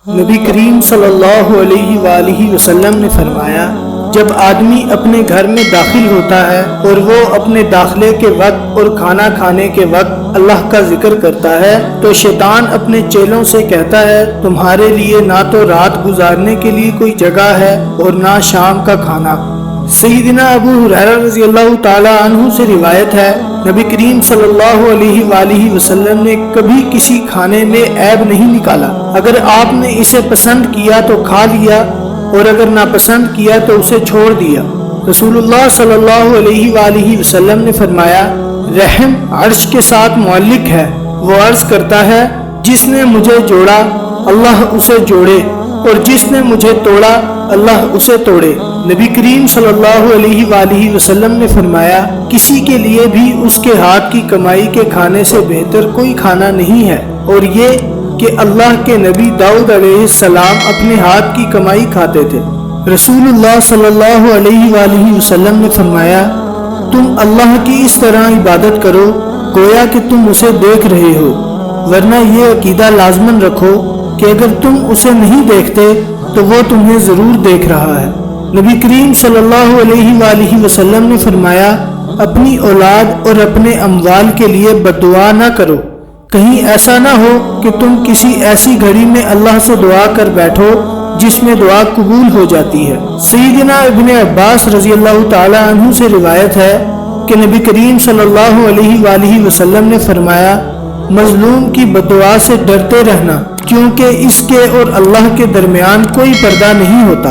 نبی کریم صلی اللہ علیہ وآلہ وسلم نے فرمایا، جب آدمی اپنے گھر میں داخل ہوتا ہے اور وہ اپنے داخلے کے وقت اور کھانا کھانے کے وقت اللہ کا ذکر کرتا ہے تو شیطان اپنے چیلوں سے کہتا ہے، تمہارے لیے نہ تو رات گزارنے کے لیے کوئی جگہ ہے اور نہ شام کا کھانا۔ سیدنا ابو ہریرہ رضی اللہ تعالی عنہ سے روایت ہے، نبی کریم صلی اللہ علیہ وآلہ وسلم نے کبھی کسی کھانے میں عیب نہیں نکالا۔ اگر آپ نے اسے پسند کیا تو کھا لیا اور اگر ناپسند کیا تو اسے چھوڑ دیا۔ رسول اللہ صلی اللہ علیہ وآلہ وسلم نے فرمایا، رحم عرش کے ساتھ معلق ہے، وہ عرض کرتا ہے، جس نے مجھے جوڑا اللہ اسے جوڑے اور جس نے مجھے توڑا اللہ اسے توڑے۔ نبی کریم صلی اللہ علیہ وآلہ وسلم نے فرمایا، کسی کے لیے بھی اس کے ہاتھ کی کمائی کے کھانے سے بہتر کوئی کھانا نہیں ہے، اور یہ کہ اللہ کے نبی داؤد علیہ السلام اپنے ہاتھ کی کمائی کھاتے تھے۔ رسول اللہ صلی اللہ علیہ وآلہ وسلم نے فرمایا، تم اللہ کی اس طرح عبادت کرو گویا کہ تم اسے دیکھ رہے ہو، ورنہ یہ عقیدہ لازماً رکھو کہ اگر تم اسے نہیں دیکھتے تو وہ تمہیں ضرور دیکھ رہا ہے۔ نبی کریم صلی اللہ علیہ وآلہ وسلم نے فرمایا، اپنی اولاد اور اپنے اموال کے لیے بد دعا نہ کرو، کہیں ایسا نہ ہو کہ تم کسی ایسی گھڑی میں اللہ سے دعا کر بیٹھو جس میں دعا قبول ہو جاتی ہے۔ سیدنا ابن عباس رضی اللہ تعالی عنہ سے روایت ہے کہ نبی کریم صلی اللہ علیہ وآلہ وسلم نے فرمایا، مظلوم کی بد دعا سے ڈرتے رہنا، کیونکہ اس کے اور اللہ کے درمیان کوئی پردہ نہیں ہوتا۔